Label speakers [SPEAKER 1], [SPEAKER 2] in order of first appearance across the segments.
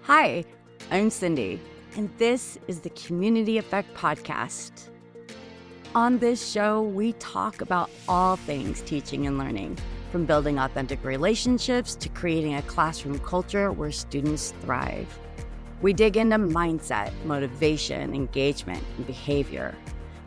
[SPEAKER 1] Hi, I'm Cindy, and this is the Community Effect Podcast. On this show, we talk about all things teaching and learning, from building authentic relationships to creating a classroom culture where students thrive. We dig into mindset, motivation, engagement, and behavior,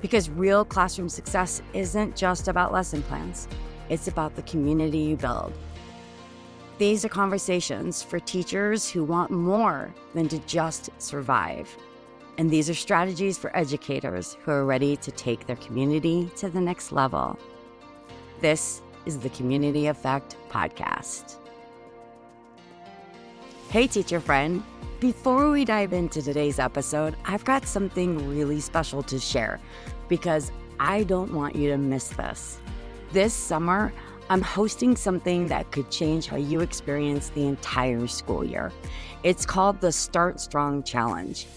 [SPEAKER 1] because real classroom success isn't just about lesson plans. It's about the community you build. These are conversations for teachers who want more than to just survive. And these are strategies for educators who are ready to take their community to the next level. This is the Community Effect Podcast. Hey, teacher friend. Before we dive into today's episode, I've got something really special to share because I don't want you to miss this. This summer, I'm hosting something that could change how you experience the entire school year. It's called the Start Strong Challenge,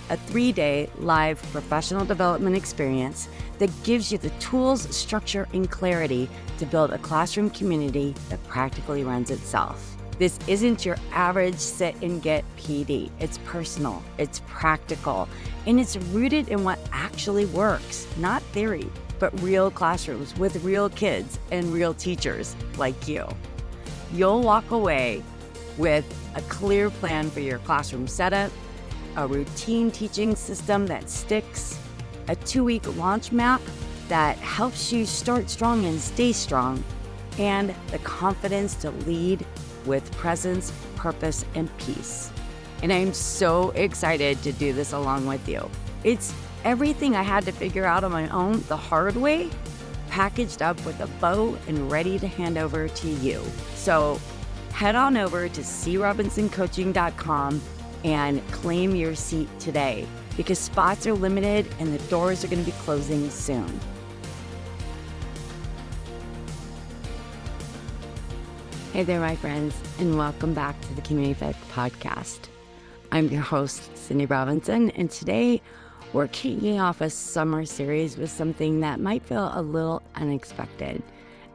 [SPEAKER 1] a 3-day live professional development experience that gives you the tools, structure, and clarity to build a classroom community that practically runs itself. This isn't your average sit and get PD. It's personal, it's practical, and it's rooted in what actually works, not theory, but real classrooms with real kids and real teachers like you. You'll walk away with a clear plan for your classroom setup, a routine teaching system that sticks, a 2-week launch map that helps you start strong and stay strong, and the confidence to lead with presence, purpose, and peace. And I'm so excited to do this along with you. It's everything I had to figure out on my own the hard way, packaged up with a bow and ready to hand over to you. So head on over to crobinsoncoaching.com and claim your seat today, because spots are limited and the doors are going to be closing soon. Hey there, my friends, and welcome back to the Community Effect Podcast. I'm your host, Cindy Robinson, and today we're kicking off a summer series with something that might feel a little unexpected,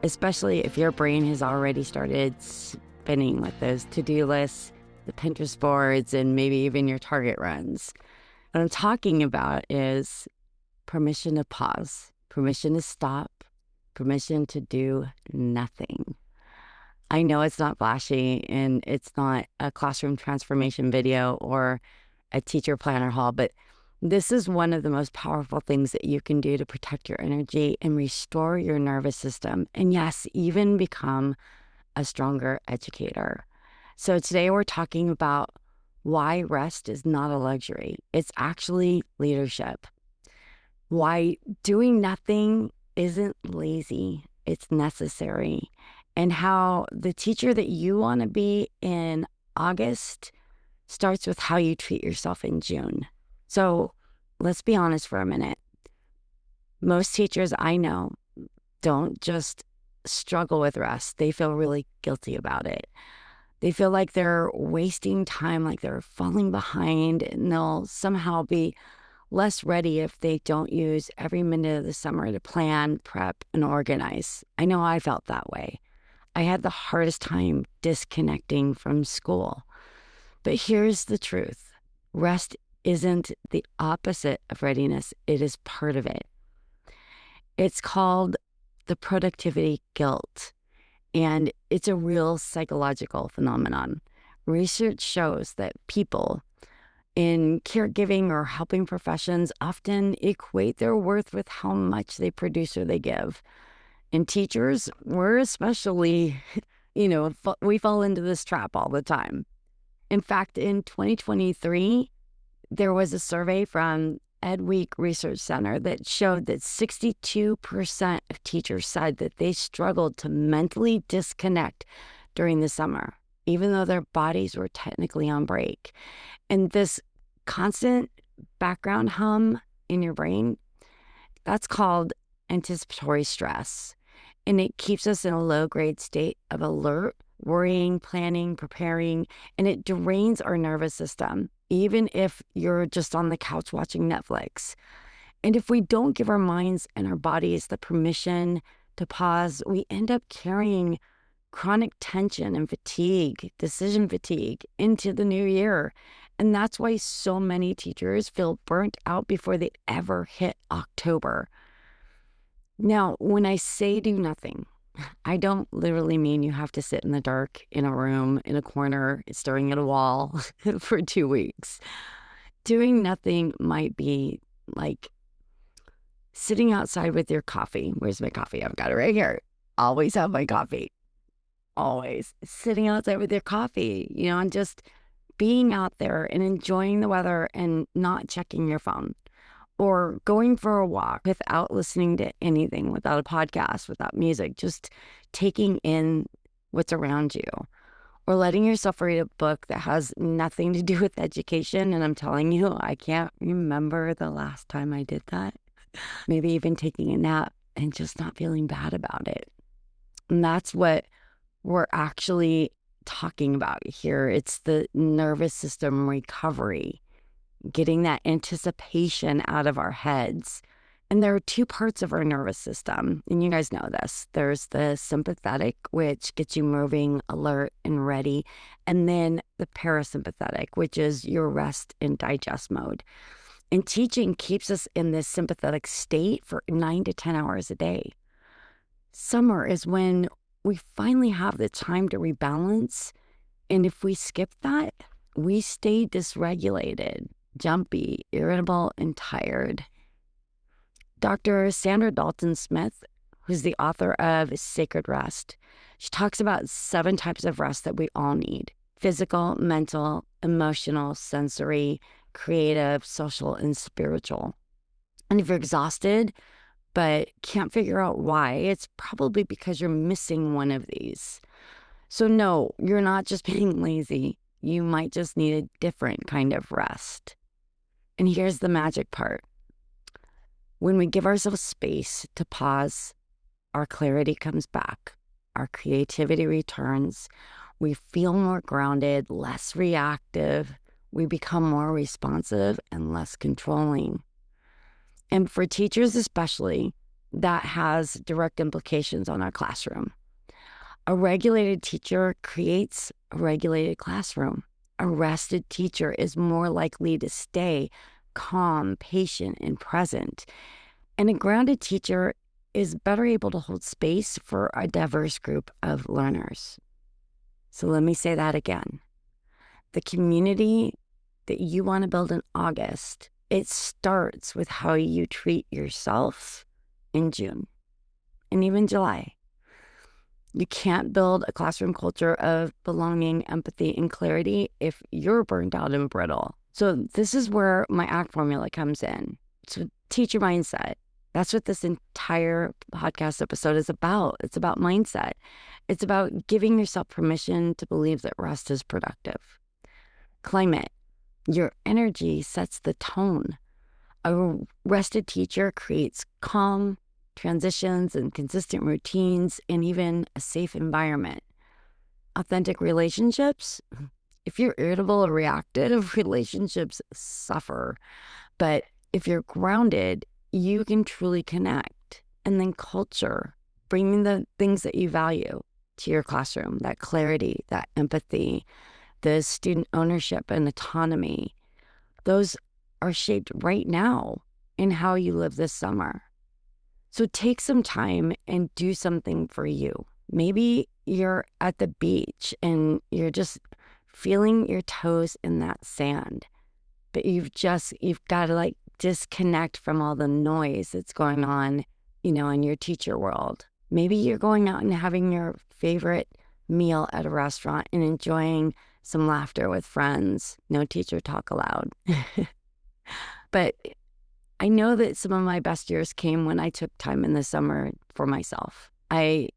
[SPEAKER 1] especially if your brain has already started spinning with those to-do lists, the Pinterest boards, and maybe even your Target runs. What I'm talking about is permission to pause, permission to stop, permission to do nothing. I know it's not flashy and it's not a classroom transformation video or a teacher planner haul, but this is one of the most powerful things that you can do to protect your energy and restore your nervous system. And yes, even become a stronger educator. So today we're talking about why rest is not a luxury. It's actually leadership. Why doing nothing isn't lazy, it's necessary. And how the teacher that you want to be in August starts with how you treat yourself in June. So let's be honest for a minute. Most teachers I know don't just struggle with rest. They feel really guilty about it. They feel like they're wasting time, like they're falling behind, and they'll somehow be less ready if they don't use every minute of the summer to plan, prep, and organize. I know I felt that way. I had the hardest time disconnecting from school. But here's the truth. Rest isn't the opposite of readiness. It is part of it. It's called the productivity guilt, and it's a real psychological phenomenon. Research shows that people in caregiving or helping professions often equate their worth with how much they produce or they give. And teachers, we're especially, we fall into this trap all the time. In fact, in 2023, there was a survey from EdWeek Research Center that showed that 62% of teachers said that they struggled to mentally disconnect during the summer, even though their bodies were technically on break. And this constant background hum in your brain, that's called anticipatory stress. And it keeps us in a low-grade state of alert, worrying, planning, preparing, and it drains our nervous system, even if you're just on the couch watching Netflix. And if we don't give our minds and our bodies the permission to pause, we end up carrying chronic tension and fatigue, decision fatigue, into the new year. And that's why so many teachers feel burnt out before they ever hit October. Now, when I say do nothing, I don't literally mean you have to sit in the dark in a room, in a corner, staring at a wall for 2 weeks. Doing nothing might be like sitting outside with your coffee. Where's my coffee? I've got it right here. Always have my coffee. Always. Sitting outside with your coffee, and just being out there and enjoying the weather and not checking your phone. Or going for a walk without listening to anything, without a podcast, without music, just taking in what's around you. Or letting yourself read a book that has nothing to do with education. And I'm telling you, I can't remember the last time I did that. Maybe even taking a nap and just not feeling bad about it. And that's what we're actually talking about here. It's the nervous system recovery, getting that anticipation out of our heads. And there are two parts of our nervous system, and you guys know this. There's the sympathetic, which gets you moving, alert, and ready. And then the parasympathetic, which is your rest and digest mode. And teaching keeps us in this sympathetic state for 9 to 10 hours a day. Summer is when we finally have the time to rebalance. And if we skip that, we stay dysregulated, jumpy, irritable, and tired. Dr. Sandra Dalton-Smith, who's the author of Sacred Rest, she talks about 7 types of rest that we all need: physical, mental, emotional, sensory, creative, social, and spiritual. And if you're exhausted but can't figure out why, it's probably because you're missing one of these. So no, you're not just being lazy. You might just need a different kind of rest. And here's the magic part. When we give ourselves space to pause, our clarity comes back, our creativity returns, we feel more grounded, less reactive, we become more responsive and less controlling. And for teachers especially, that has direct implications on our classroom. A regulated teacher creates a regulated classroom. A rested teacher is more likely to stay calm, patient, and present. And a grounded teacher is better able to hold space for a diverse group of learners. So let me say that again. The community that you want to build in August, it starts with how you treat yourself in June and even July. You can't build a classroom culture of belonging, empathy, and clarity if you're burned out and brittle. So this is where my ACCT formula comes in. So teacher mindset. That's what this entire podcast episode is about. It's about mindset. It's about giving yourself permission to believe that rest is productive. Climate. Your energy sets the tone. A rested teacher creates calm, transitions, and consistent routines, and even a safe environment. Authentic relationships. If you're irritable or reactive, relationships suffer. But if you're grounded, you can truly connect. And then culture, bringing the things that you value to your classroom, that clarity, that empathy, the student ownership and autonomy. Those are shaped right now in how you live this summer. So take some time and do something for you. Maybe you're at the beach and you're just feeling your toes in that sand, but you've got to disconnect from all the noise that's going on, in your teacher world. Maybe you're going out and having your favorite meal at a restaurant and enjoying some laughter with friends. No teacher talk aloud. But I know that some of my best years came when I took time in the summer for myself. I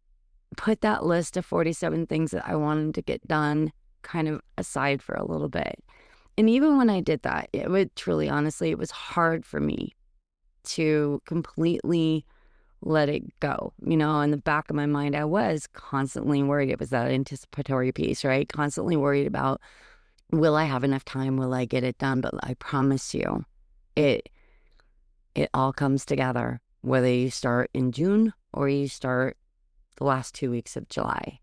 [SPEAKER 1] put that list of 47 things that I wanted to get done kind of aside for a little bit. And even when I did that, it would truly, honestly, it was hard for me to completely let it go. In the back of my mind, I was constantly worried. It was that anticipatory piece, right? Constantly worried about, will I have enough time? Will I get it done? But I promise you, It all comes together, whether you start in June or you start the last 2 weeks of July.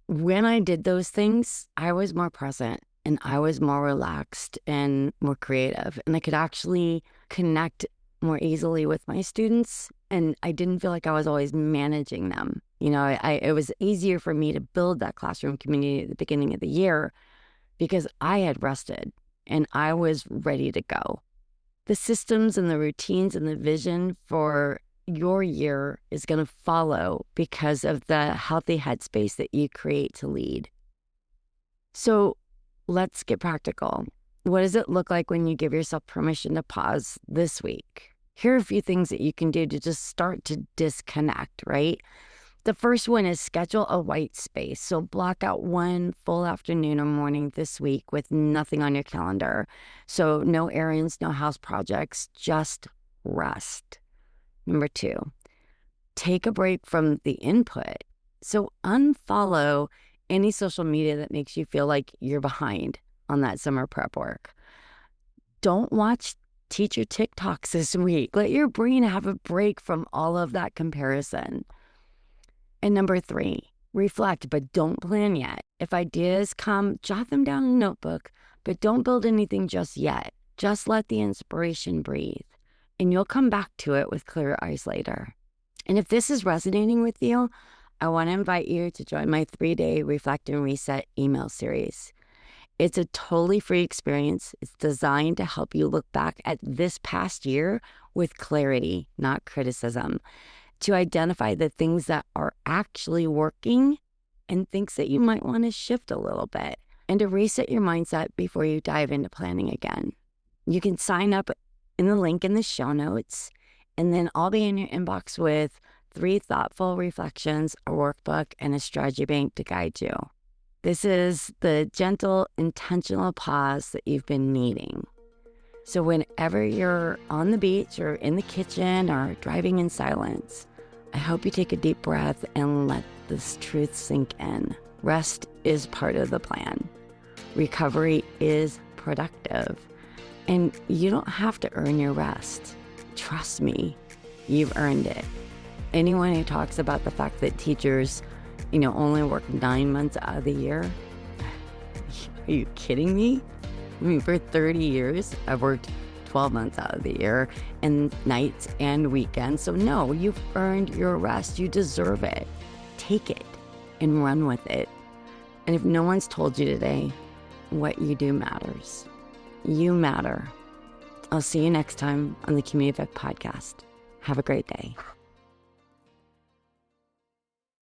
[SPEAKER 1] When I did those things, I was more present and I was more relaxed and more creative, and I could actually connect more easily with my students, and I didn't feel like I was always managing them. It was easier for me to build that classroom community at the beginning of the year because I had rested and I was ready to go. The systems and the routines and the vision for your year is going to follow because of the healthy headspace that you create to lead. So let's get practical. What does it look like when you give yourself permission to pause this week? Here are a few things that you can do to just start to disconnect, right? The first one is schedule a white space. So block out one full afternoon or morning this week with nothing on your calendar. So no errands, no house projects, just rest. Number 2, take a break from the input. So unfollow any social media that makes you feel like you're behind on that summer prep work. Don't watch teacher TikToks this week. Let your brain have a break from all of that comparison. And number 3, reflect, but don't plan yet. If ideas come, jot them down in a notebook, but don't build anything just yet. Just let the inspiration breathe, and you'll come back to it with clearer eyes later. And if this is resonating with you, I want to invite you to join my 3-day Reflect and Reset email series. It's a totally free experience. It's designed to help you look back at this past year with clarity, not criticism, to identify the things that are actually working and things that you might want to shift a little bit, and to reset your mindset before you dive into planning again. You can sign up in the link in the show notes, and then I'll be in your inbox with 3 thoughtful reflections, a workbook, and a strategy bank to guide you. This is the gentle, intentional pause that you've been needing. So whenever you're on the beach or in the kitchen or driving in silence, I hope you take a deep breath and let this truth sink in. Rest is part of the plan. Recovery is productive. And you don't have to earn your rest. Trust me, you've earned it. Anyone who talks about the fact that teachers, only work 9 months out of the year, are you kidding me? I mean, for 30 years, I've worked 12 months out of the year, and nights and weekends. So no, you've earned your rest. You deserve it. Take it and run with it. And if no one's told you today, what you do matters. You matter. I'll see you next time on the Community Effect Podcast. Have a great day.